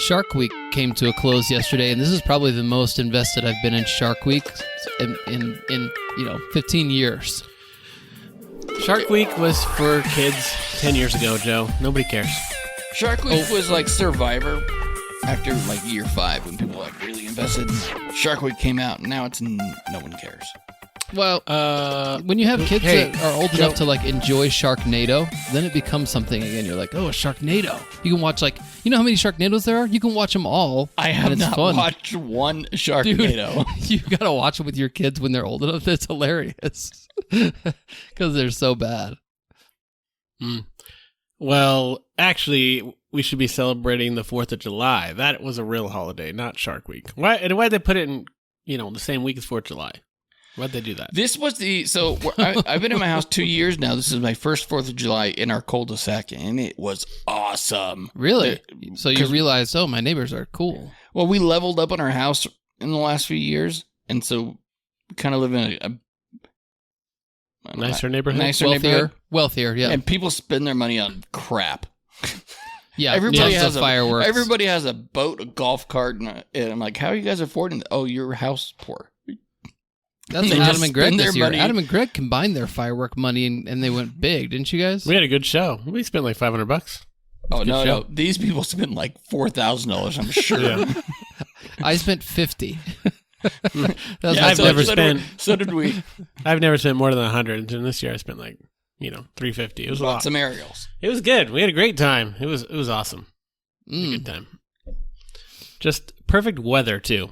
Shark Week came to a close yesterday, and this is probably the most invested I've been in Shark Week in 15 years. Shark Week was for kids 10 years ago, Joe. Nobody cares. Shark Week was like Survivor after like year 5 when people like really invested. Shark Week came out, and now it's no one cares. Well, when you have kids that are old enough to like enjoy Sharknado, then it becomes something again. You're like, oh, a Sharknado. You can watch like, you know how many Sharknados there are? You can watch them all. I have not watched one Sharknado. Dude, you gotta watch them with your kids when they're old enough. It's hilarious because they're so bad. Well, actually, we should be celebrating the 4th of July. That was a real holiday, not Shark Week. Why'd they put it in, the same week as 4th of July? Why'd they do that? This was I've been in my house 2 years now. This is my first 4th of July in our cul-de-sac, and it was awesome. Really? So you realized, my neighbors are cool. Well, we leveled up on our house in the last few years, and so we kind of live in a nicer neighborhood? Wealthier, yeah. And people spend their money on crap. Yeah, everybody has fireworks. Everybody has a boat, a golf cart, and I'm like, how are you guys affording that? Oh, you're house poor. That's what Adam and Greg this year. Adam and Greg combined their firework money and they went big, didn't you guys? We had a good show. We spent like $500. Oh, no. These people spent like $4,000, I'm sure. Yeah. I spent $50. I've never spent. So did we. I've never spent more than $100, and this year I spent like $350. It was a lot. Some aerials. It was good. We had a great time. It was awesome. A good time. Just perfect weather too.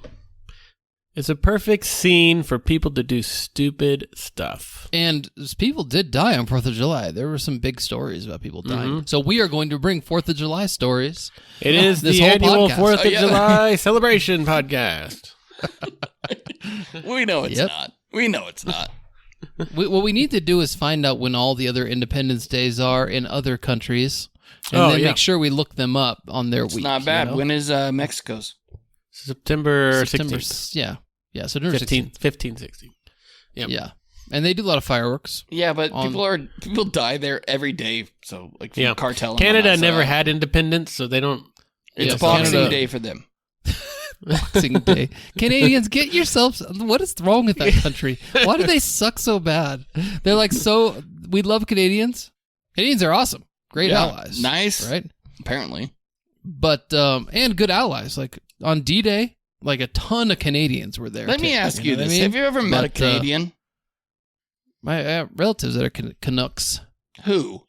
It's a perfect scene for people to do stupid stuff. And people did die on 4th of July. There were some big stories about people dying. So we are going to bring 4th of July stories. It is the annual 4th of July celebration podcast. We know it's not. We know it's not. What we need to do is find out when all the other Independence Days are in other countries, and then make sure we look them up on their week. It's not bad. When is Mexico's? September 16th. Yeah, September 15th, 16th. Yep. Yeah. And they do a lot of fireworks. Yeah, but people die there every day, so like from cartel. Canada never had independence, so they don't. It's Boxing Day for them. Boxing Day. Canadians, get yourselves. What is wrong with that country? Why do they suck so bad? They're like we love Canadians. Canadians are awesome. Great allies. Nice. Right? Apparently. But, and good allies. Like on D-Day, like a ton of Canadians were there. Let me ask you this. Have you ever met a Canadian? My relatives that are Canucks. Who?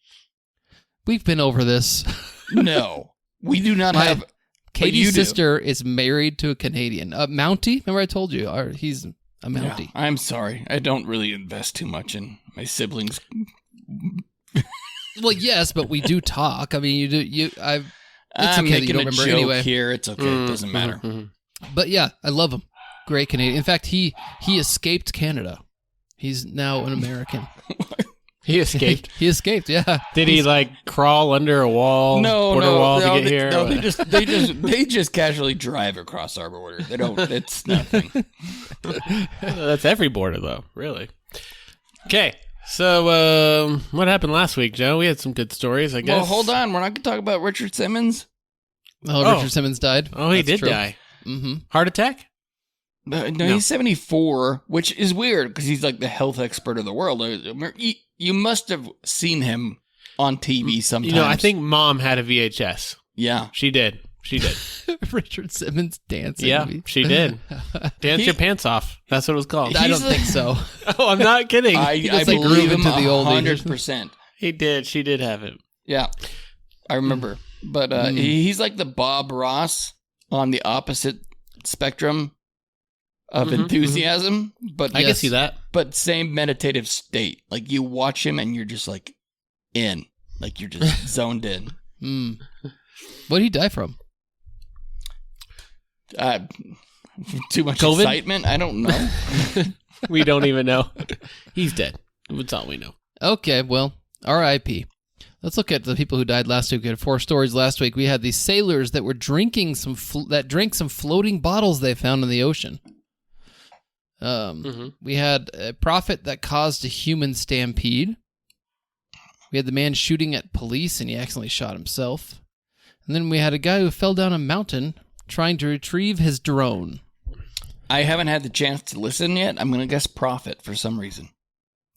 We've been over this. No. We do not have... Katie's sister is married to a Canadian. Mountie? Remember I told you? He's a Mountie. Yeah, I'm sorry. I don't really invest too much in my siblings. Well, yes, but we do talk. I mean, you do. It's I'm okay that you making don't a remember joke anyway. here. It's okay. It doesn't matter. But yeah, I love him. Great Canadian. In fact, he escaped Canada. He's now an American. He escaped. He escaped. Yeah. Did he like crawl under a wall? No, wall to get here? No, they just casually drive across our border. They don't. It's nothing. That's every border, though. Really. Okay. So, what happened last week, Joe? We had some good stories, I guess. Well, hold on. We're not going to talk about Richard Simmons. Oh, Richard Simmons died. Oh, he did die. Mm-hmm. Heart attack? No, he's 74, which is weird because he's like the health expert of the world. You must have seen him on TV sometimes. I think Mom had a VHS. Yeah. She did. Richard Simmons dancing. Yeah, she did. Dance your pants off. That's what it was called. I don't think so. Oh, I'm not kidding. I believe him 100%. He did. She did have it. Yeah. I remember. But he's like the Bob Ross on the opposite spectrum of enthusiasm. But I can see that. But same meditative state. Like you watch him and you're just like in. Like you're just zoned in. What did he die from? Too much COVID? excitement? I don't know. We don't even know. He's dead. That's all we know. Okay, well, R.I.P. Let's look at the people who died last week. We had 4 stories last week. We had these sailors that were drinking drank some floating bottles they found in the ocean. We had a prophet that caused a human stampede. We had the man shooting at police and he accidentally shot himself. And then we had a guy who fell down a mountain trying to retrieve his drone. I haven't had the chance to listen yet. I'm going to guess profit for some reason.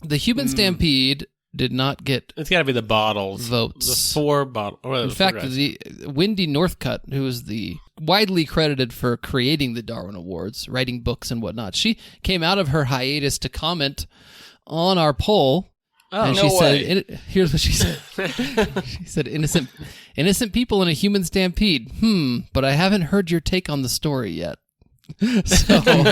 The human stampede did not get It's got to be the bottles. votes. The 4 bottles. In fact, the Wendy Northcutt, who is the widely credited for creating the Darwin Awards, writing books and whatnot, she came out of her hiatus to comment on our poll. And she said, here's what she said. She said, innocent people in a human stampede. But I haven't heard your take on the story yet. So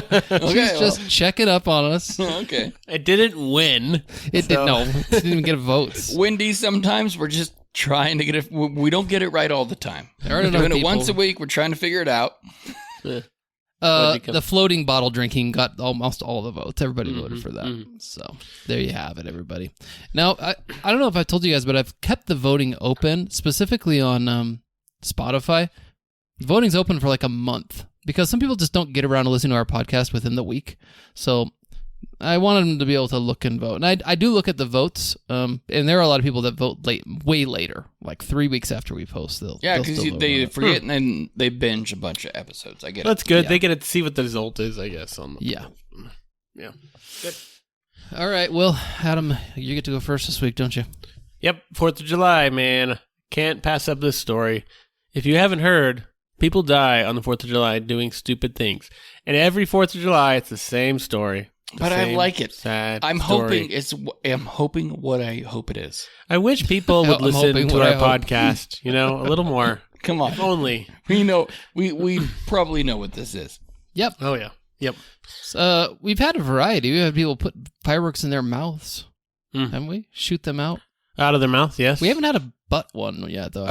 she's just checking up on us. Okay. It didn't win. It didn't even get votes. Wendy, sometimes we're just trying to get it. We don't get it right all the time. There are We're enough doing it people. once a week. We're trying to figure it out. The floating bottle drinking got almost all the votes. Everybody voted for that. So there you have it, everybody. Now, I don't know if I told you guys, but I've kept the voting open, specifically on Spotify. Voting's open for like a month because some people just don't get around to listening to our podcast within the week. So I wanted them to be able to look and vote. And I do look at the votes, and there are a lot of people that vote way later, like 3 weeks after we post. Yeah, because they forget and then they binge a bunch of episodes. I get it. That's good. Yeah. They get to see what the result is, I guess. Yeah. Yeah. Good. All right. Well, Adam, you get to go first this week, don't you? Yep. 4th of July, man. Can't pass up this story. If you haven't heard, people die on the 4th of July doing stupid things. And every 4th of July, it's the same story. But I like it. Sad I'm story. hoping what I hope it is. I wish people would I'm listen hoping to what our I hope. podcast, a little more. Come on. If only. We know. We probably know what this is. Yep. Oh, yeah. Yep. We've had a variety. We've had people put fireworks in their mouths, haven't we? Shoot them out. Out of their mouth, yes. We haven't had a butt one yet, though.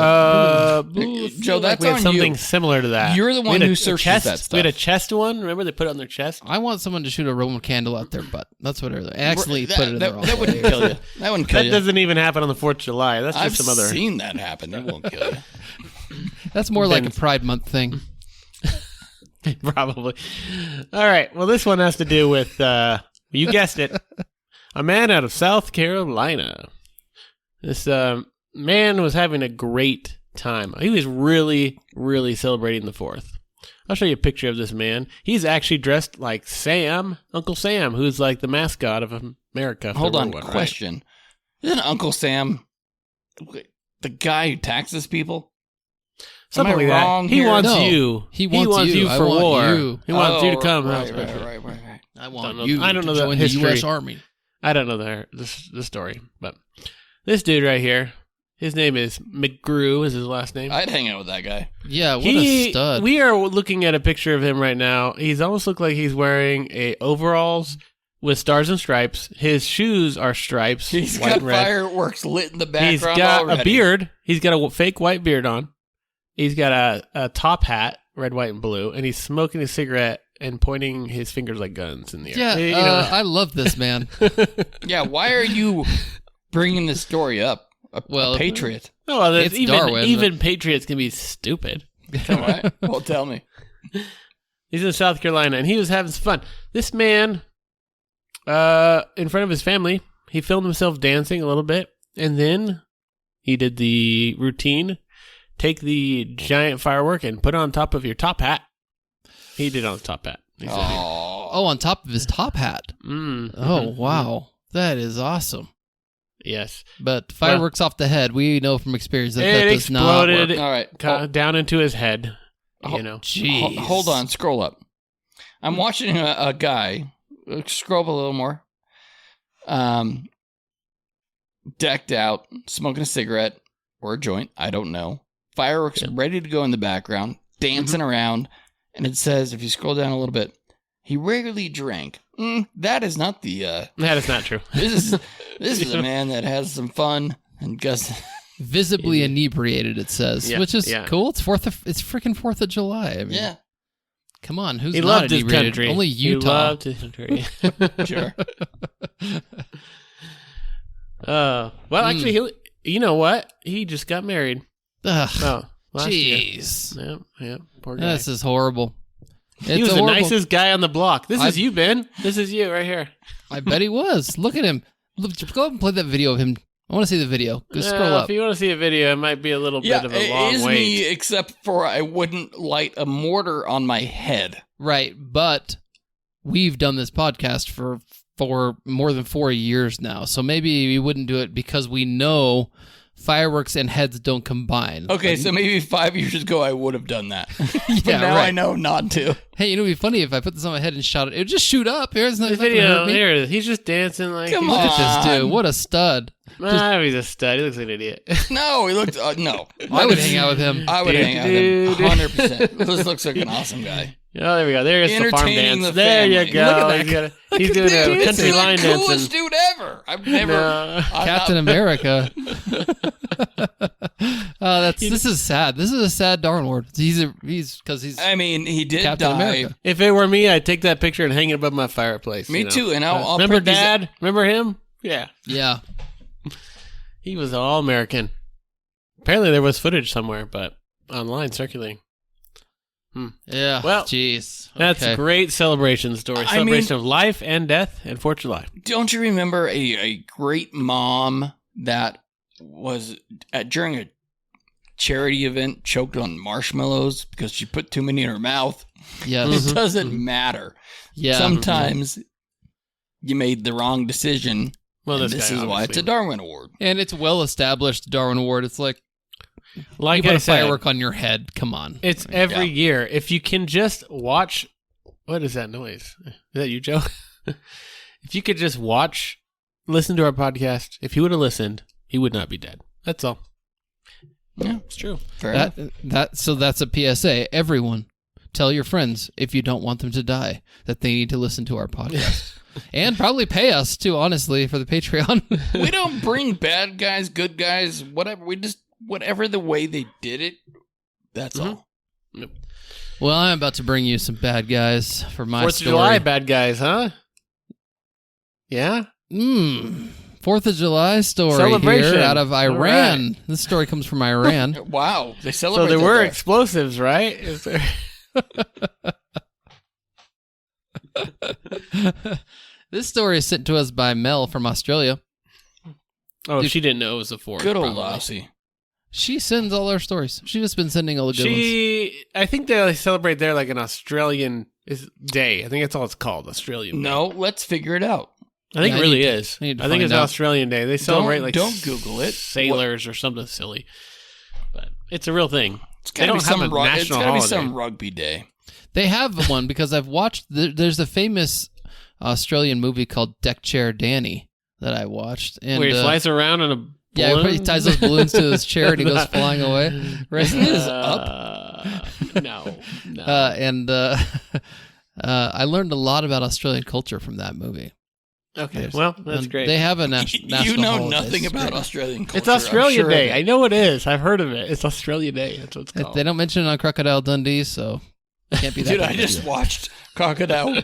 Joe, that's we had on something you. similar to that. You're the We one had who a searches chest, that stuff. We had a chest one. Remember they put it on their chest? I want someone to shoot a Roman candle out their butt. That's what I accidentally put it in their that wouldn't kill you. That wouldn't kill That you. doesn't even happen on the 4th of July. That's just I've some other... seen that happen. It won't kill you. That's more like a Pride Month thing. Probably. All right. Well, this one has to do with, you guessed it, a man out of South Carolina. This man was having a great time. He was really, really celebrating the 4th. I'll show you a picture of this man. He's actually dressed like Sam, Uncle Sam, who's like the mascot of America. Hold on, question. Isn't Uncle Sam the guy who taxes people? Something Am I like that. wrong He here? wants No. you. He wants you. I for want war. you. He wants you to come. Right. I want know- you I don't to know the join history. the U.S. Army. I don't know the story, but this dude right here, his name is McGrew, is his last name. I'd hang out with that guy. Yeah, what a stud. We are looking at a picture of him right now. He's almost looked like he's wearing a overalls with stars and stripes. His shoes are stripes. He's white got and red. fireworks lit in the background. He's got already. a beard. He's got a fake white beard on. He's got a top hat, red, white, and blue, and he's smoking a cigarette and pointing his fingers like guns in the air. Yeah, I love this man. Yeah, why are you bringing this story up? A patriot. Oh, well, It's Darwin. even patriots can be stupid. All right. Well, tell me. He's in South Carolina, and he was having some fun. This man, in front of his family, he filmed himself dancing a little bit, and then he did the routine, take the giant firework and put it on top of your top hat. He did it on his top hat. Oh, on top of his top hat. Oh, wow. That is awesome. Yes. But fireworks off the head, we know from experience that It does not exploded work. All right. down into his head. Jeez. Hold on. Scroll up. I'm watching a guy. Scroll up a little more. Decked out, smoking a cigarette or a joint. I don't know. Fireworks ready to go in the background, dancing around. And it says, if you scroll down a little bit, he rarely drank. That is not the... That is not true. This is a man that has some fun and goes... Visibly inebriated, it says, Yeah, which is yeah. cool. It's freaking 4th of July. I mean, Yeah, come on, who's He not loved his inebriated? country. Only He Utah. loved his country. sure. Well, actually, you know what? He just got married. Ugh, Oh, last year. jeez. Yeah, poor guy. This is horrible. He was the nicest guy on the block. This is you, Ben. This is you right here. I bet he was. Look at him. Look, just go up and play that video of him. I want to see the video. Just scroll up. If you want to see a video, it might be a little bit of a long is wait. me, except for I wouldn't light a mortar on my head. Right, but we've done this podcast for more than 4 years now, so maybe we wouldn't do it because we know fireworks and heads don't combine. Okay, so maybe 5 years ago I would have done that. Yeah, But now right. I know not to. Hey, you know, it'd be funny if I put this on my head and shot it. It would just shoot up. Here's The nothing video, hurt me. here it is. He's just dancing like. Come Look at this on. dude. What a stud. He's a stud. He looks like an idiot. No, he looked. No. I would hang out with him. I would hang out with him 100%. This looks like an awesome guy. Oh, there we go. There's the farm Entertaining dance. the there you family. go. Look at that. He's doing a Dude, country this is line the coolest dancing. dude ever. I've never. No. Captain America. This is sad. This is a sad Darwin Award. He's because he's I mean, he did Captain die. America. If it were me, I'd take that picture and hang it above my fireplace. Me you know. too. And I'll Remember print these- Dad? Remember him? Yeah. Yeah. He was all American. Apparently there was footage somewhere, but online circulating. Yeah. Well, jeez. That's a great celebration story. I Celebration of life and death and 4th of July. Don't you remember a great mom that was during a charity event choked on marshmallows because she put too many in her mouth? Yes. It doesn't matter. Yeah. Sometimes you made the wrong decision. Well, and this is why it's a Darwin Award. And it's well established Darwin Award. It's like Like you put I a said, firework on your head. Come on. it's every year. If you can just watch, what is that noise? Is that you, Joe? If you could just listen to our podcast. If he would have listened, he would not be dead. That's all. Yeah, It's true. fair enough. So that's a PSA. Everyone, tell your friends if you don't want them to die that they need to listen to our podcast. And probably pay us too, honestly, for the Patreon. We don't bring bad guys, good guys, whatever. We just whatever the way they did it. That's all. Well, I'm about to bring you some bad guys for my 4th of story. July bad guys, huh? Yeah? 4th of July story Celebration. here out of All Iran. right. This story comes from Iran. Wow, they So celebrate. there were that. explosives, right? Is there... This story is sent to us by Mel from Australia. Oh, she didn't know it was a 4th. Good old probably. Aussie. She sends all our stories. She's just been sending all the good ones. I think they celebrate there like an Australian day. I think that's all it's called, Australian Day. No, let's figure it out. I think Yeah, it really I need to- is. I need to I think find it's out. Australian Day. They celebrate Don't Google it. sailors or something silly. But it's a real thing. It's They gotta don't be have some a It's national gotta be holiday. some rugby day. They have one because I've watched. There's a famous Australian movie called Deck Chair Danny that I watched. And, Where he flies around in a balloon. he ties those balloons to his chair and he goes flying away. Right? No. I learned a lot about Australian culture from that movie. Okay, well, that's And great. They have a national You know holiday. nothing It's about great. Australian culture. It's Australia I'm sure Day. of it. I know it is. I've heard of it. It's Australia Day. That's what it's called. They don't mention it on Crocodile Dundee, so it can't be that Dude, big I of a just deal. watched Crocodile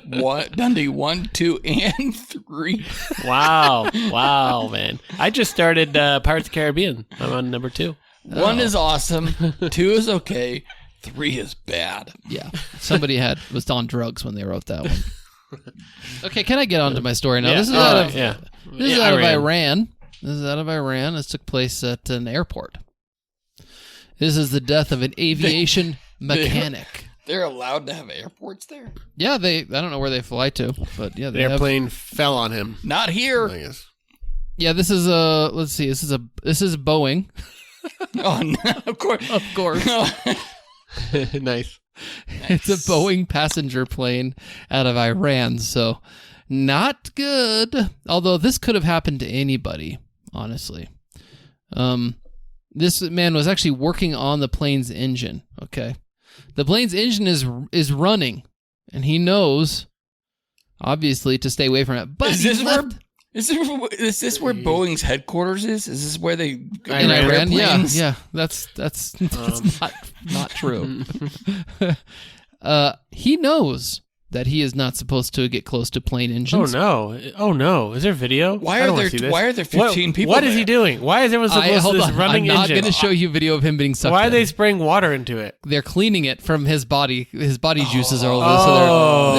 Dundee 1, 2, and 3. Wow, man. I just started Pirates of the Caribbean. I'm on number 2. 1 is awesome. 2 is okay. 3 is bad. Yeah, somebody was on drugs when they wrote that one. Okay, can I get on to my story now? Yeah. This is All out right, of yeah. This is Yeah, out of Iran. This took place at an airport. This is the death of an aviation mechanic. They're allowed to have airports there? Yeah, I don't know where they fly to, but yeah, The they have. airplane fell on him. Not here. I guess. Yeah, this is let's see. This is Boeing. Oh, no, of course. Of course. Nice. It's a Boeing passenger plane out of Iran, so not good. Although this could have happened to anybody, honestly. This man was actually working on the plane's engine. Okay, the plane's engine is running, and he knows, obviously, to stay away from it. But Is he's this Is this where Boeing's headquarters is? Is this where they in Iran? airplanes? Yeah. That's not true. He knows that he is not supposed to get close to plane Oh engines. no! Is there video? Why are there 15 people? What is he doing? Why is everyone so close to this running engine? I'm not going to show you video of him being sucked Why are in. they spraying water into it? They're cleaning it from his body. His body juices are over,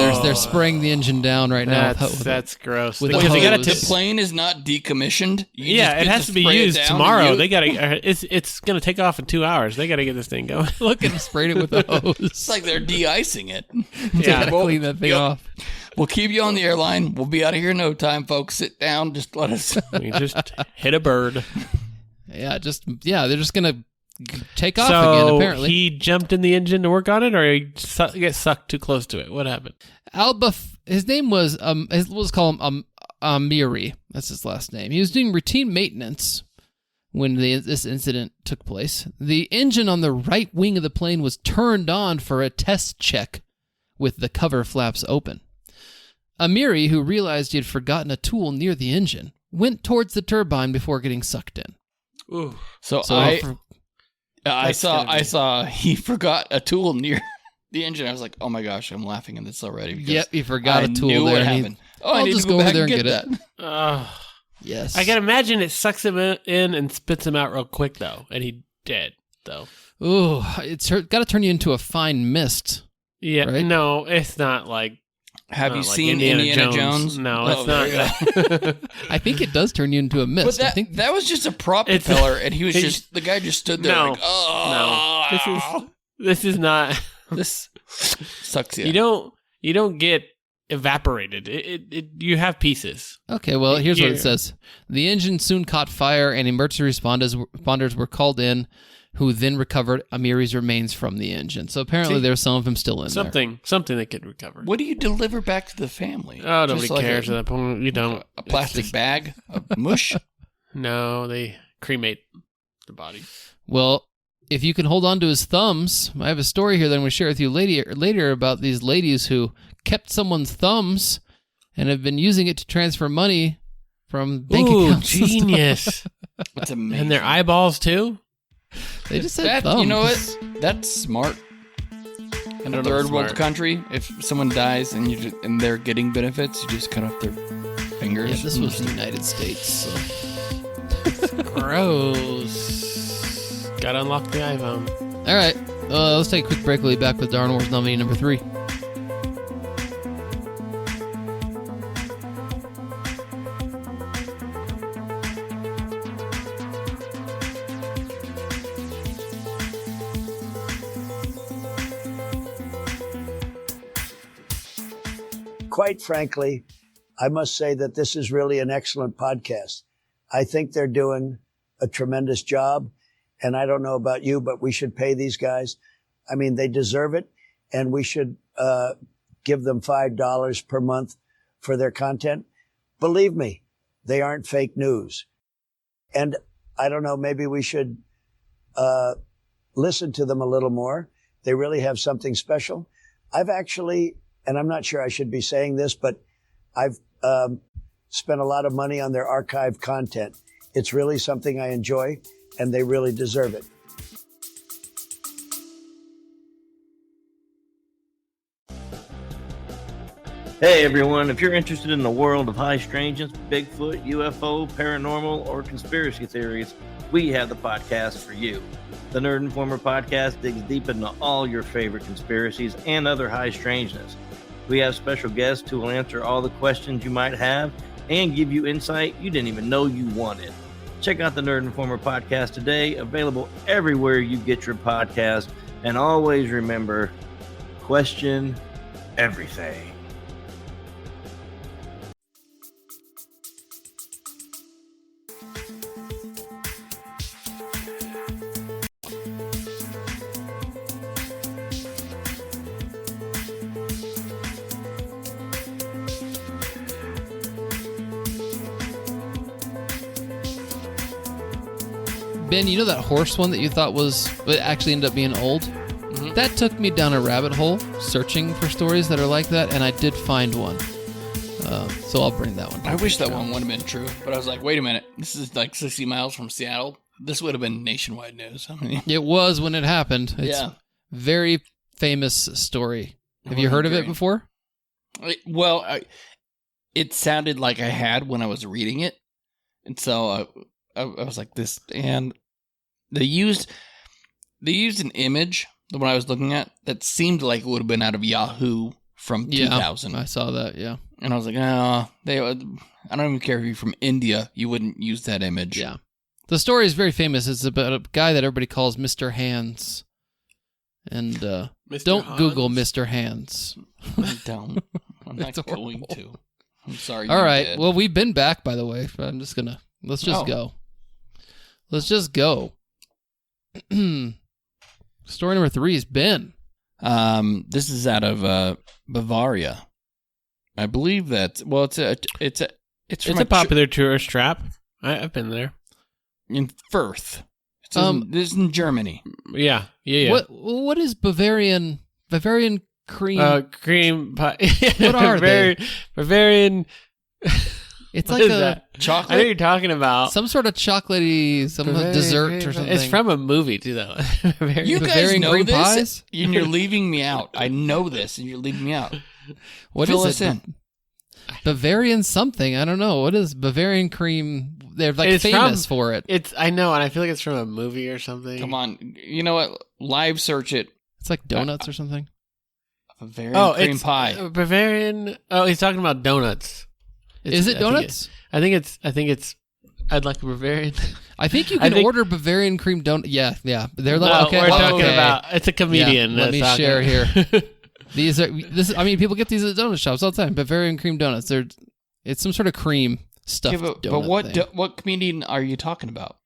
so they're spraying the engine down right now. That's gross. With Because they gotta the plane is not decommissioned. It has to be used tomorrow. They gotta. It's gonna take off in 2 hours. They gotta get this thing going. Look at him sprayed it with a hose. It's like they're de-icing it. Yeah, clean that thing off. We'll keep you on the airline. We'll be out of here in no time, folks. Sit down. Just let us. We just hit a bird. They're just gonna take off again. Apparently, he jumped in the engine to work on it, or he get sucked too close to it. What happened? His name was let's call him Amiri. That's his last name. He was doing routine maintenance when this incident took place. The engine on the right wing of the plane was turned on for a test check with the cover flaps open. Amiri, who realized he had forgotten a tool near the engine, went towards the turbine before getting sucked in. Ooh. So I saw he forgot a tool near the engine. I was like, oh my gosh, I'm laughing at this already. Yep, he forgot a tool knew there. What happened. I'll just go over there and get it. Yes. I can imagine it sucks him in and spits him out real quick, though. And he dead, though. Ooh, it's got to turn you into a fine mist. Yeah, right? No, it's not like... Have you seen Indiana Jones? No, it's not. I think it does turn you into a mist. But that was just a prop propeller, and he was the guy just stood there like, oh. No, this is not... This sucks you. You don't get evaporated. You have pieces. Okay, well, here's what it says. The engine soon caught fire, and emergency responders were called in, who then recovered Amiri's remains from the engine. So apparently there's some of him still in there. Something they could recover. What do you deliver back to the family? Oh, nobody cares at that point. You don't. A plastic bag? A mush? No, they cremate the body. Well, if you can hold on to his thumbs, I have a story here that I'm going to share with you later about these ladies who kept someone's thumbs and have been using it to transfer money from bank accounts. Genius. That's amazing. And their eyeballs, too? They just said thumbs. You know what? That's smart. In a third world country, if someone dies and they're getting benefits, you just cut off their fingers. Yeah, this was the United States. So. Gross. Gotta unlock the iPhone. All right. Let's take a quick break. We'll be back with Darwin Awards nominee number 3. Quite frankly, I must say that this is really an excellent podcast. I think they're doing a tremendous job. And I don't know about you, but we should pay these guys. I mean, they deserve it. And we should give them $5 per month for their content. Believe me, they aren't fake news. And I don't know, maybe we should listen to them a little more. They really have something special. I've actually, and I'm not sure I should be saying this, but I've spent a lot of money on their archive content. It's really something I enjoy, and they really deserve it. Hey everyone, if you're interested in the world of high strangeness, Bigfoot, UFO, paranormal, or conspiracy theories, we have the podcast for you. The Nerd Informer podcast digs deep into all your favorite conspiracies and other high strangeness. We have special guests who will answer all the questions you might have and give you insight you didn't even know you wanted. Check out the Nerd Informer podcast today, available everywhere you get your podcast. And always remember, question everything. Ben, you know that horse one that you thought but actually ended up being old? Mm-hmm. That took me down a rabbit hole searching for stories that are like that, and I did find one. So I'll bring that one. I wish that one would have been true, but I was like, wait a minute. This is like 60 miles from Seattle. This would have been nationwide news. I mean, it was when it happened. It's a very famous story. Have you heard of it before? It sounded like I had when I was reading it, and so I was like this. And they used an image when I was looking at that seemed like it would have been out of Yahoo from 2000. I saw that. Yeah, and I was like, I don't even care if you're from India, you wouldn't use that image. Yeah, the story is very famous. It's about a guy that everybody calls Mr. Hands, and don't Hans? Google Mr. Hands. I'm not It's horrible. going to. I'm sorry. All you right. did. Well, we've been back, by the way. But I'm just gonna let's just go. Let's just go. Story number 3 is Ben. This is out of Bavaria. I believe that. Well, it's from a popular tourist trap. I've been there. in Firth. This is in Germany. Yeah. What is Bavarian cream? Cream pie. What are they? Bavarian. It's What like is a that? Chocolate. I know what you're talking about. some sort of chocolatey, some Bavarian dessert cream or pie. something. It's from a movie too, though. You guys Bavarian know cream this, pies? and you're leaving me out. I know this, and you're leaving me out. What Fill is us it? in. Bavarian something. I don't know. What is Bavarian cream? They're like It's famous for it. I know, and I feel like it's from a movie or something. Come on. You know what? Live search it. It's like donuts or something. Bavarian cream it's pie. Bavarian. Oh, he's talking about donuts. Is it donuts? I think it's. I'd like a Bavarian. I think you can order Bavarian cream donut. Yeah. They're like No, okay. we're talking okay. about. It's a comedian. Yeah, let that's me talking. share here. I mean, people get these at donut shops all the time. Bavarian cream donuts. It's some sort of cream stuffed Okay, but donut thing. what comedian are you talking about?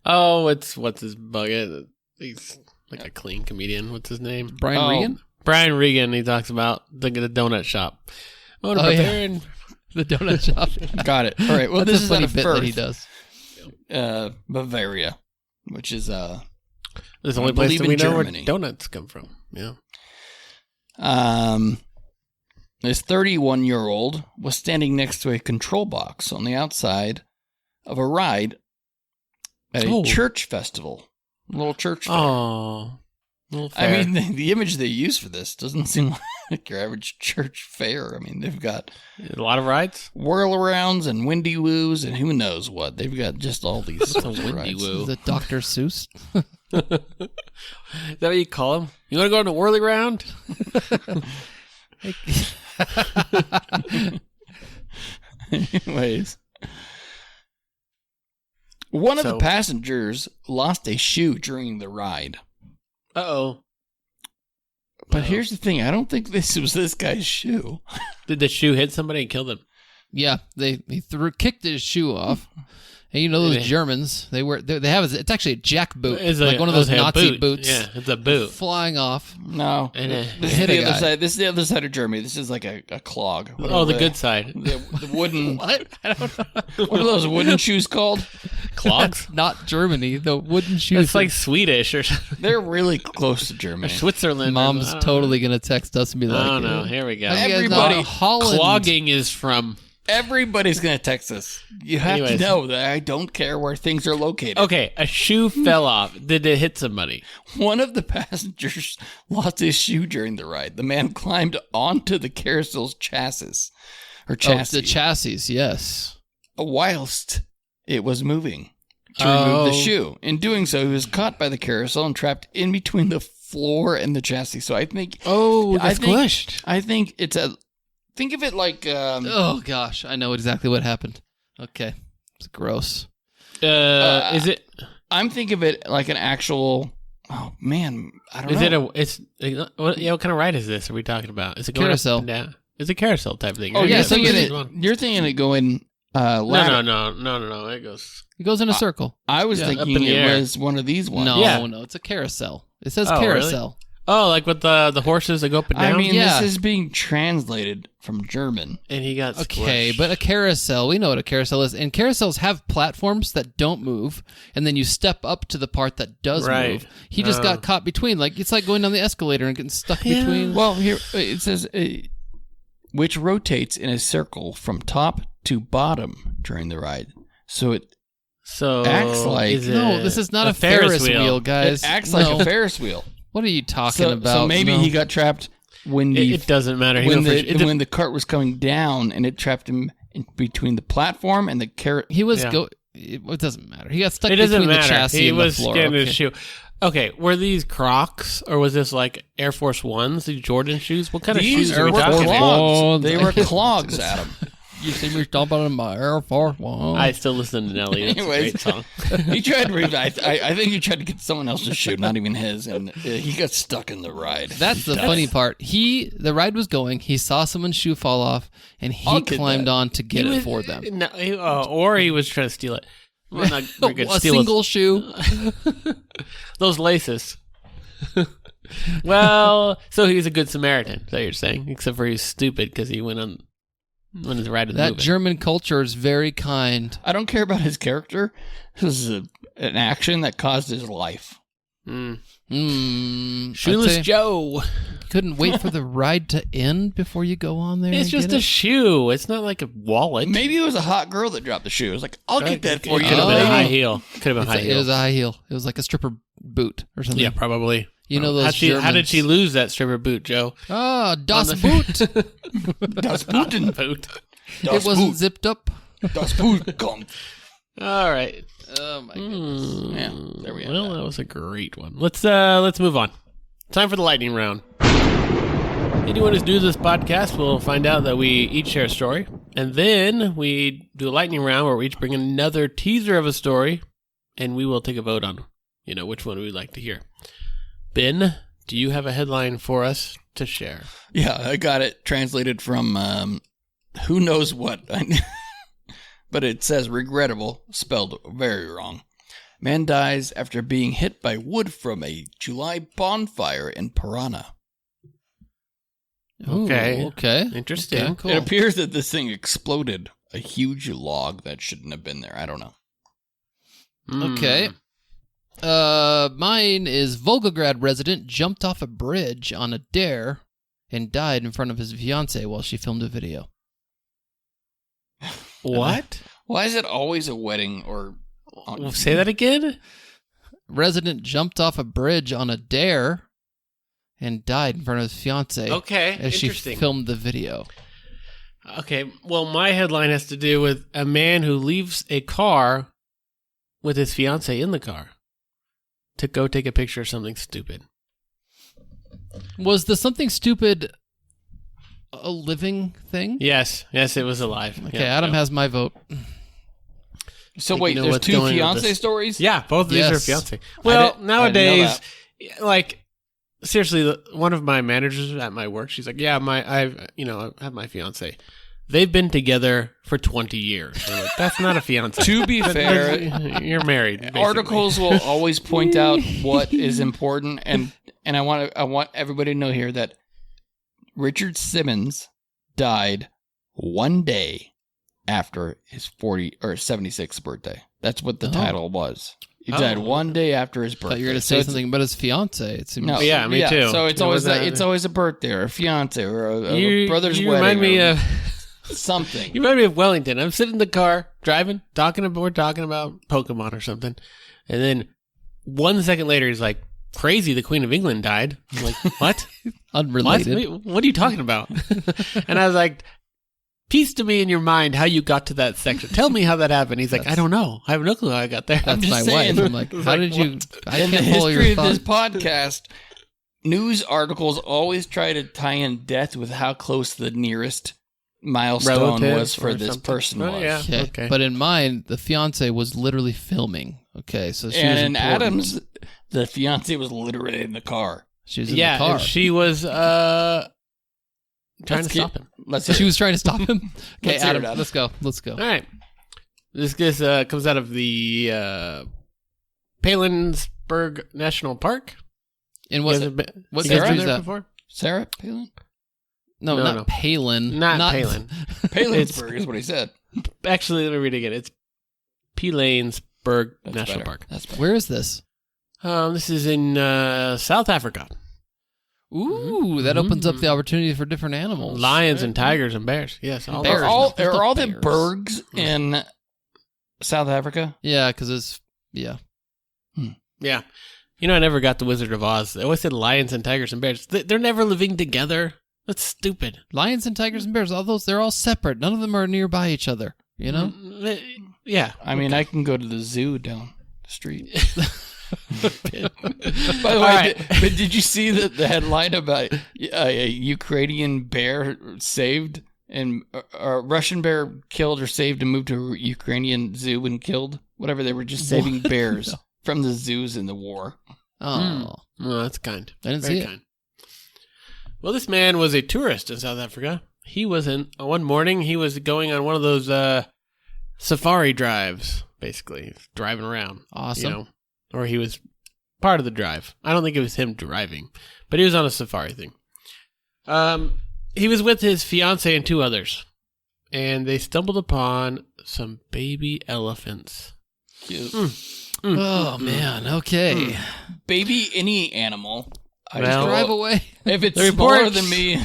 Oh, what's his bucket? He's like a clean comedian. What's his name? Brian Regan? Brian Regan. He talks about the donut shop. Oh, Oh, yeah. Bavarian. The donut shop. Got it. All right. Well, That's this a is funny out of bit that he Firth, does. Bavaria, which is This is the only I place believe that we in know where Germany. donuts come from. Yeah. This 31-year-old was standing next to a control box on the outside of a ride at a church festival, a little church fair. Oh. I mean, the image they use for this doesn't seem like your average church fair. I mean, they've got a lot of rides. whirl-arounds and windy woos and who knows what. They've got just all these What's a windy rides. woo? Is it Dr. Seuss? Is that what you call them? You want to go on a whirly round? Anyways, one of the passengers lost a shoe during the ride. Uh-oh. But here's the thing. I don't think this was this guy's shoe. Did the shoe hit somebody and kill them? Yeah, he kicked his shoe off. And you know those Germans, they have it's actually a jack boot. It's like one of those a Nazi boot. boots. Yeah, it's a boot. Flying off. No. And this is hit a the other guy. side. This is the other side of Germany. This is like a clog. What Oh, are the they? good side. The wooden. What? I don't know. What are those wooden shoes called? Clogs? That's not Germany. The wooden shoes. It's like Swedish or something. They're really close to Germany. Switzerland. Mom's totally going to text us and be like, Oh, no. Here we go. "You guys know Everybody- Holland. Clogging is from... Everybody's going to text us. You have Anyways. to know that I don't care where things are located. Okay, a shoe fell off. Did it hit somebody? One of the passengers lost his shoe during the ride. The man climbed onto the carousel's chassis. Or Oh, chassis. the chassis, yes. whilst it was moving to remove the shoe. In doing so, he was caught by the carousel and trapped in between the floor and the chassis. So I think... Oh, I think- squished. I think it's a... Think of it like... Oh, gosh. I know exactly what happened. Okay. It's gross. Is it... I'm thinking of it like an actual... Oh, man. I don't know. What kind of ride is this? Are we talking about? Is it going Carousel. up and down? It's a carousel type thing. Oh, yeah, you're so thinking it's- you're thinking it going... ladder. No. It goes. It goes in a circle. I was Yeah, thinking up in the it air. was one of these ones. No, Yeah. no. It's a carousel. It says Oh, really? carousel. Oh, like with the horses that go up and down. I mean, Yeah. this is being translated from German. and he got Okay, squished. but a carousel, we know what a carousel is. And carousels have platforms that don't move, and then you step up to the part that does Right. move. He just got caught between. Like, it's like going down the escalator and getting stuck Yeah. between. Well, here it says, which rotates in a circle from top to bottom during the ride. So it so acts like- is it No, this is not a Ferris wheel, guys. acts No. like a Ferris wheel. What are you talking about? So maybe No. he got trapped when It doesn't matter. when the cart was coming down and it trapped him in between the platform and the carrot. He was Yeah. It doesn't matter. He got stuck It doesn't between the matter. chassis He and was the floor. scanning Okay. his shoe. Okay, were these Crocs or was this like Air Force Ones, the Jordan shoes? What kind of These shoes are were we talking about? clogs. They were clogs, Adam. You see me stomping in my Air Force One. I still listen to Nelly. It's Anyways. a great song. He tried to. I think he tried to get someone else's shoe, not even his, and he got stuck in the ride. That's the funny part. The ride was going. He saw someone's shoe fall off, and he I'll get climbed that. on to get it for them. No, or he was trying to steal it. Well, not very good. A Steal single shoe. those laces. Well, so he was a good Samaritan, is that what you're saying? Except for he's stupid because he went on when his ride was That moving. German culture is very kind. I don't care about his character. This is an action that caused his life. Shoeless Joe. Couldn't wait for the ride to end before you go on there. It's and just get a it? shoe. It's not like a wallet. Maybe it was a hot girl that dropped the shoe. It was like, I'll get that for It you. could have been a high lady. heel. Could have been high It heel. was a high heel. It was like a stripper boot or something. Yeah, probably. You know those How did Germans. she lose that stripper boot, Joe? Ah, Das Boot. Das Booten. Boot. It wasn't zipped up. Das Boot kommt. All right. Oh my goodness. Yeah, there we have Well, that. that was a great one. Let's move on. Time for the lightning round. Anyone who's new to this podcast will find out that we each share a story, and then we do a lightning round where we each bring another teaser of a story, and we will take a vote on, which one we'd like to hear. Ben, do you have a headline for us to share? Yeah, I got it translated from who knows what. But it says regrettable, spelled very wrong. Man dies after being hit by wood from a July bonfire in Piranha. Okay. Ooh, okay. Interesting. Okay, cool. It appears that this thing exploded. A huge log that shouldn't have been there. I don't know. Okay. Mine is Volgograd resident jumped off a bridge on a dare and died in front of his fiancée while she filmed a video. What? Why is it always a wedding or... Say that again? Resident jumped off a bridge on a dare and died in front of his fiancée Okay, as she interesting. filmed the video. Okay, well, my headline has to do with a man who leaves a car with his fiancée in the car to go take a picture of something stupid. Was the something stupid a living thing? Yes, it was alive. Okay, Yeah, Adam yeah. has my vote. So think wait, you know there's what's two going with fiance this. stories? Yeah, both of these Yes. are fiancé. Well, didn't know nowadays, like, seriously, one of my managers at my work, she's like, "Yeah, I have my fiance. They've been together for 20 years." I'm like, that's not a fiance. To be fair, You're married. Basically. articles will always point out what is important, and I want everybody to know here that Richard Simmons died one day after his 40 or 76th birthday. That's what the title was. He died one day after his I birthday. thought you were going to say something about his fiancée. It seems No, Yeah, me too. So it's It always was it's always a birthday or a fiance or a brother's you wedding. Remind me or of something. You remind me of Wellington. I'm sitting in the car driving, we're talking about Pokemon or something, and then 1 second later he's like, "Crazy, the Queen of England died." I'm like, "What? unrelated. What are you talking about?" And I was like, "Piece to me in your mind how you got to that section. Tell me how that happened." He's like, "I don't know. I have no clue how I got there." That's just my saying. wife. I'm like, how did you? I In the can't follow history your of this thought. podcast, news articles always try to tie in death with how close the nearest milestone Relative was for or this something. person Oh, was. yeah. Okay. Okay. But in mine, the fiance was literally filming. Okay, so she was And in important. Adams, the fiance was literally in the car. She was in Yeah, the car. and she was trying Let's to get- stop him. Let's She was trying to stop him. Okay, Let's hear Adam, it, Adam. let's go. Let's go. All right. This comes out of the Palensburg National Park. And You what? guys have been- what you guys country been is there that? before? Sarah Palin? No, No, not no. Palin. Not Palin. Palensburg is what he said. Actually, let me read it again. It's Palensburg That's National better. Park. That's better. Where is this? This is in South Africa. Ooh, that opens up the opportunity for different animals. Lions and tigers and bears. Yes, all Bears. Are all, There's are no all the bears. bergs in South Africa? Yeah, because it's Yeah. You know, I never got the Wizard of Oz. They always said lions and tigers and bears. They're never living together. That's stupid. Lions and tigers and bears, all those, they're all separate. None of them are nearby each other, you know? Yeah. I mean, I can go to the zoo down the street. By the way, but did you see the headline about a Ukrainian bear saved and a Russian bear killed or saved and moved to a Ukrainian zoo and killed? Whatever, they were just saving bears from the zoos in the war. Oh. Well, that's kind. I didn't Very see kind. Well, this man was a tourist in South Africa. He was one morning, he was going on one of those safari drives, basically, driving around. Awesome. You know, or he was part of the drive. I don't think it was him driving, but he was on a safari thing. He was with his fiance and 2 others, and they stumbled upon some baby elephants. Cute. Man, okay. Baby, any animal. I Well, just Drive away. if it's the smaller reports than me.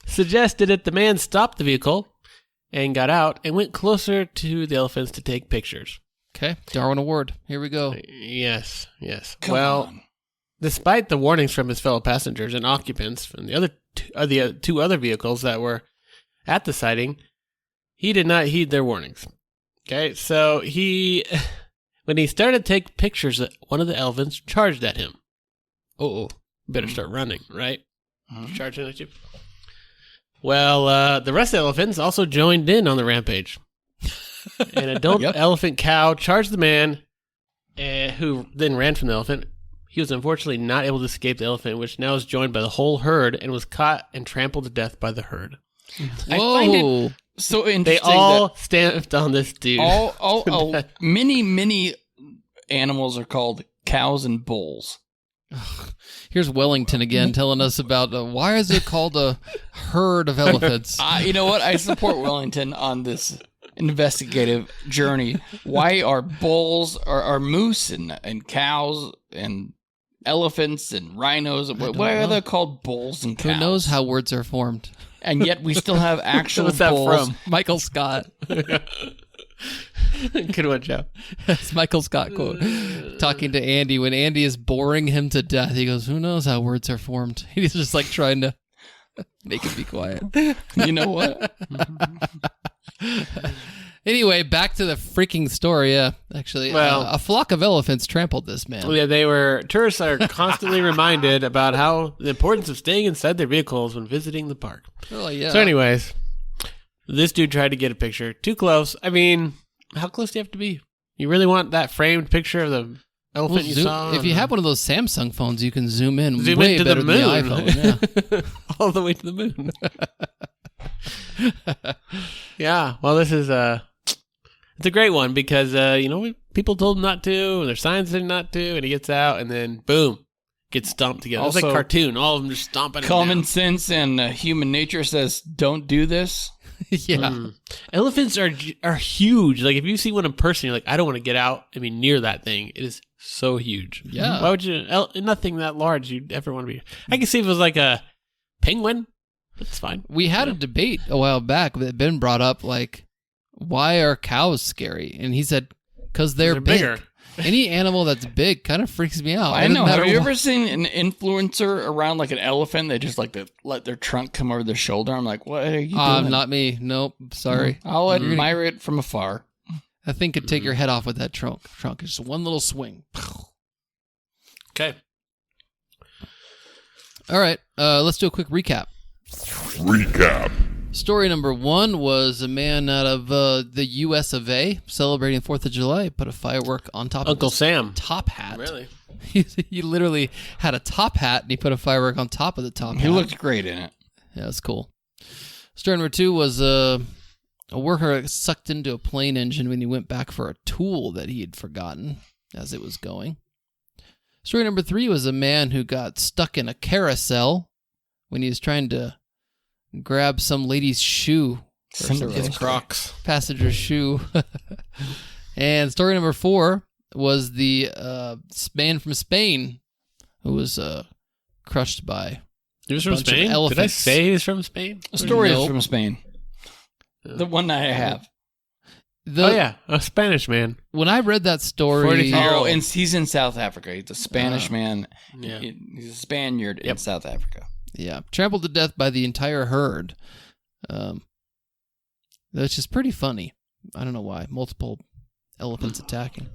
suggested that the man stopped the vehicle and got out and went closer to the elephants to take pictures. Okay, Darwin Award. Here we go. Yes. Come Well, on. despite the warnings from his fellow passengers and occupants from the other 2 other vehicles that were at the sighting, he did not heed their warnings. Okay, so when he started to take pictures, one of the elephants charged at him. Oh, better start running, right? Charging at you. Well, the rest of the elephants also joined in on the rampage. An adult elephant cow charged the man, who then ran from the elephant. He was unfortunately not able to escape the elephant, which now is joined by the whole herd and was caught and trampled to death by the herd. I find it Whoa. so interesting. They all stamped on this dude. Many animals are called cows and bulls. Here's Wellington again telling us about why is it called a herd of elephants? You know what? I support Wellington on this investigative journey. Why are bulls, are moose and cows and elephants and rhinos? Why are they called bulls and cows? Who knows how words are formed? And yet we still have actual What's that bulls. from? Michael Scott. Good one, Joe. It's Michael Scott quote. Talking to Andy when Andy is boring him to death. He goes, who knows how words are formed? He's just like trying to make him be quiet. You know what? Anyway, back to the freaking story. Yeah, actually, Well- a flock of elephants trampled this man. Well, yeah, tourists are constantly reminded about how the importance of staying inside their vehicles when visiting the park. Oh, yeah. So anyways, this dude tried to get a picture. Too close. I mean, how close do you have to be? You really want that framed picture of the elephant you saw? If you have one of those Samsung phones, you can zoom in Zoom way into better the than moon. the iPhone. Yeah. All the way to the moon. Yeah, well, this is it's a great one because, people told him not to, and their signs said not to, and he gets out, and then, boom, gets stomped together. It's like a Also, cartoon. All of them just stomping him Common down. sense and human nature says, don't do this. Yeah. Elephants are huge. Like, if you see one in person, you're like, I don't want to get out. I mean, near that thing. It is so huge. Yeah. Why would you? Nothing that large you'd ever want to be. I can see if it was like a penguin. That's fine. We had a debate a while back that Ben brought up, like, why are cows scary? And he said, because they're big. bigger. Any animal that's big kind of freaks me out. I It doesn't know. matter Have you what- ever seen an influencer around like an elephant? They just like to let their trunk come over their shoulder. I'm like, what are you doing? Not me. Nope. Sorry. I'll admire it from afar. That thing could take your head off with that trunk. Just one little swing. Okay. All right. Let's do a quick recap. Story number 1 was a man out of the U.S. of A. celebrating 4th of July. Put a firework on top Uncle of his Sam. top hat. Really? He literally had a top hat and he put a firework on top of the top He hat. looked great in it. Yeah, that's cool. Story number 2 was a worker sucked into a plane engine when he went back for a tool that he had forgotten as it was going. Story number 3 was a man who got stuck in a carousel when he was trying to grab some lady's shoe. Cinderella. It's Crocs. Passenger's shoe. And story number 4 was the man from Spain who was crushed by He was from Bunch of Spain? Did I elephants. say he was from Spain? A story is Nope. from Spain. The one that I have. a Spanish man. When I read that story, 40-year-old. And he's in South Africa. He's a Spanish man. Yeah. He's a Spaniard in South Africa. yeah, trampled to death by the entire herd. That's just pretty funny. I don't know why. Multiple elephants attacking.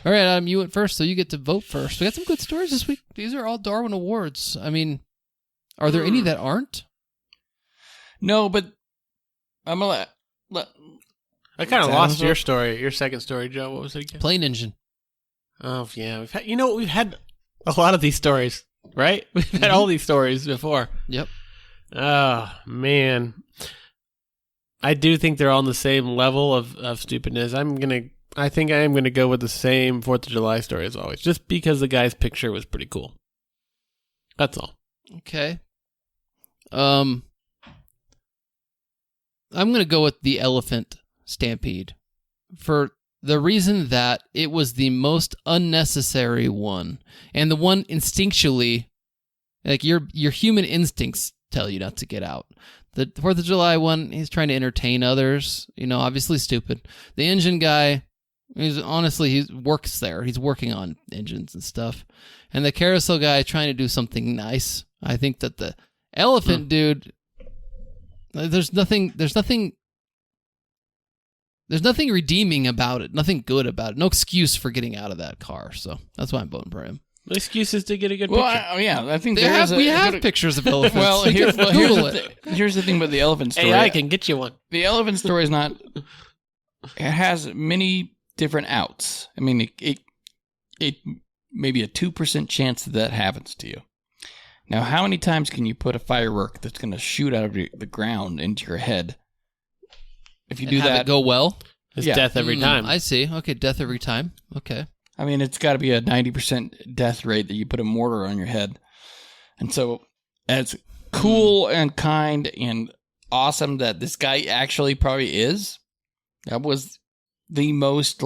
All right, you went first, so you get to vote first. We got some good stories this week. These are all Darwin Awards. I mean, are there any that aren't? No, but I'm gonna let I kind of lost your story, your second story, Joe. What was it again? Plane engine. Oh yeah, we've had a lot of these stories, right? We've had all these stories before. Yep. Oh man, I do think they're all on the same level of stupidness. I think I am gonna go with the same 4th of July story as always, just because the guy's picture was pretty cool. That's all. Okay. I'm going to go with the elephant stampede for the reason that it was the most unnecessary one, and the one instinctually, like your human instincts tell you not to get out. The 4th of July one, he's trying to entertain others, obviously stupid. The engine guy, he works there. He's working on engines and stuff. And the carousel guy trying to do something nice. I think that the elephant dude, there's nothing redeeming about it. Nothing good about it. No excuse for getting out of that car. So that's why I'm voting for him. The excuse is to get a good picture. I think we have pictures of elephants. Well, here's the thing about the elephant story. AI can get you one. The elephant story is not. It has many different outs. I mean, it maybe a 2% chance that happens to you. Now, how many times can you put a firework that's going to shoot out of the ground into your head? If you do that, it go well. It's death every time. I see. Okay, death every time. Okay. I mean, it's got to be a 90% death rate that you put a mortar on your head. And so, as cool and kind and awesome that this guy actually probably is, that was the most,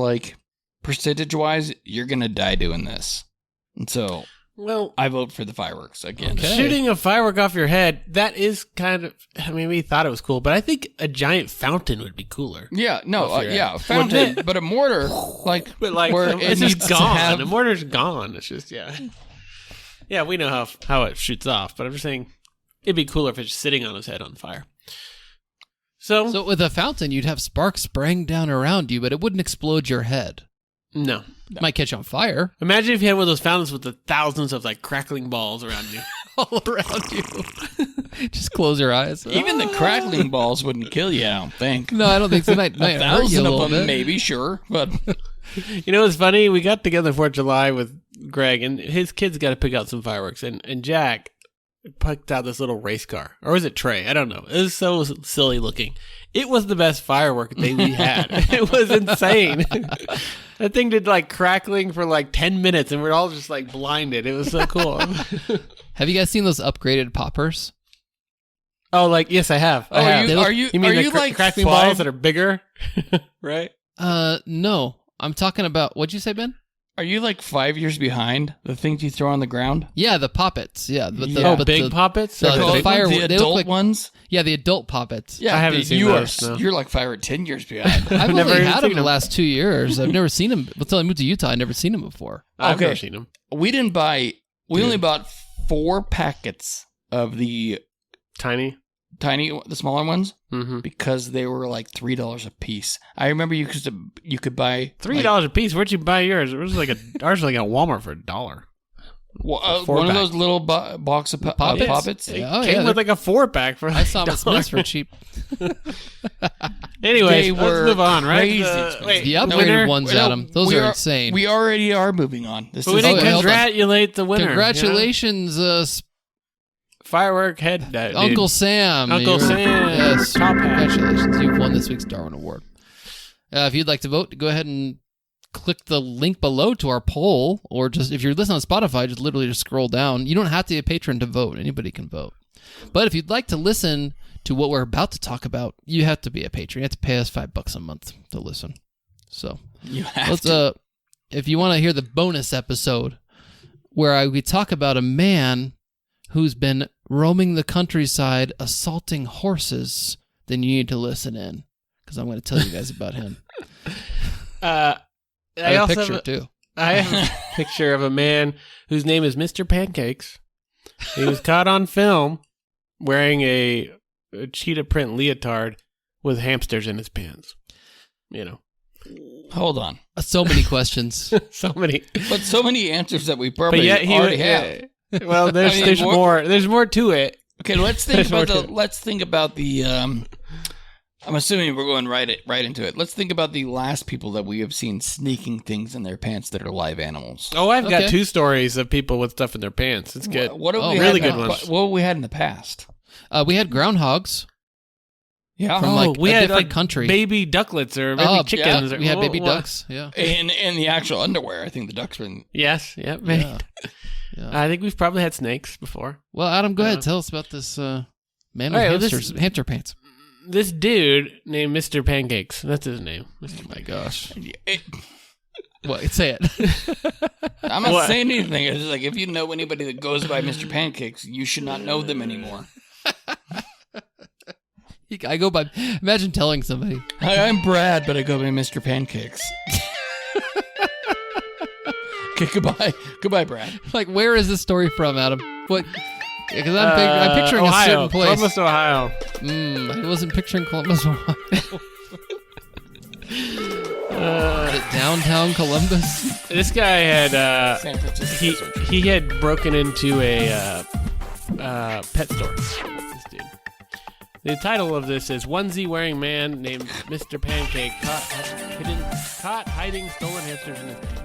percentage-wise, you're going to die doing this. And so, well, I vote for the fireworks again. Okay. Shooting a firework off your head, that is kind of, we thought it was cool, but I think a giant fountain would be cooler. Yeah, no, a fountain, but a mortar, where it's just gone. The mortar's gone. It's just, yeah, we know how it shoots off, but I'm just saying it'd be cooler if it's just sitting on his head on fire. So with a fountain, you'd have sparks spraying down around you, but it wouldn't explode your head. No. It might catch on fire. Imagine if you had one of those fountains with the thousands of crackling balls around you. All around you. Just close your eyes. Even the crackling balls wouldn't kill you, I don't think. No, I don't think so. It might hurt you a 1,000 little of them, bit. maybe, sure. But you know what's funny? We got together 4th of July with Greg, and his kids got to pick out some fireworks. And Jack picked out this little race car. Or was it Trey? I don't know. It was so silly looking. It was the best firework day we had. It was insane. That thing did crackling for 10 minutes, and we're all just blinded. It was so cool. Have you guys seen those upgraded poppers? Oh, yes, I have. Oh, are you mean the crackling balls that are bigger? Right? No. I'm talking about, what'd you say, Ben? Are you 5 years behind the things you throw on the ground? Yeah, the poppets. Yeah, but big poppets. The fireworks. The adult ones. Yeah, the adult poppets. Yeah, I haven't seen those. No. You're 5 or 10 years behind. I've never only even had them seen the last 2 years. I've never seen them. Until I moved to Utah, I'd never seen them before. I've Okay. never seen them. We didn't buy. We only bought 4 packets of the Tiny, the smaller ones, mm-hmm. because they were $3 a piece. I remember you could buy $3 a piece. Where'd you buy yours? It was ours was at Walmart for $1. One of those little box of poppets. It came with a 4-pack for I saw them at Smith's for cheap. Anyways, They let's were move on, right? crazy expensive. The upgraded ones, Adam. Those are insane. We already are moving on. But we didn't congratulate the winner. Congratulations, Firework head dude. Uncle Sam. Uncle Sam. Yes, Top hat. congratulations. You've won this week's Darwin Award. If you'd like to vote, go ahead and click the link below to our poll, or just if you're listening on Spotify, just literally scroll down. You don't have to be a patron to vote. Anybody can vote. But if you'd like to listen to what we're about to talk about, you have to be a patron. You have to pay us $5 a month to listen. So You have if you want to hear the bonus episode where we talk about a man who's been roaming the countryside assaulting horses, then you need to listen in. because I'm going to tell you guys about him. I I have a also picture have too. I have a picture of a man whose name is Mr. Pancakes. He was caught on film wearing a cheetah print leotard with hamsters in his pants. You know. Hold on. So many questions. So many. But so many answers that we probably But yet he already have. Well, there's I mean, there's more. There's more to it. Okay, let's think about the. I'm assuming we're going right into it. Let's think about the last people that we have seen sneaking things in their pants that are live animals. Oh, I've got Okay. 2 stories of people with stuff in their pants. It's good. What have Oh, we really had good in- ones. What have we had in the past? We had groundhogs Yeah, from like we a had different like country. baby ducklets or baby Oh, chickens. yeah, or, we had baby what? ducks. Yeah. in the actual underwear. I think the ducks were in. Yes. Yep. Yeah. Yeah. I think we've probably had snakes before. Well, Adam, go ahead. Tell us about this man with All right, well, hamster pants. This dude named Mr. Pancakes. That's his name. Oh my gosh. It, What? Say it. I'm not What? saying anything. It's just like if you know anybody that goes by Mr. Pancakes, you should not know them anymore. I go by. Imagine telling somebody. Hi, I'm Brad, but I go by Mr. Pancakes. Okay, goodbye, Brad. Like, where is this story from, Adam? What? Because I'm picturing Ohio, a certain place. Columbus, Ohio. I wasn't picturing Columbus, Ohio. Is it downtown Columbus? This guy had San Francisco. he had broken into a pet store. This dude. The title of this is "Onesie Wearing Man Named Mr. Pancake Caught Hiding Stolen Hamsters in His Pants."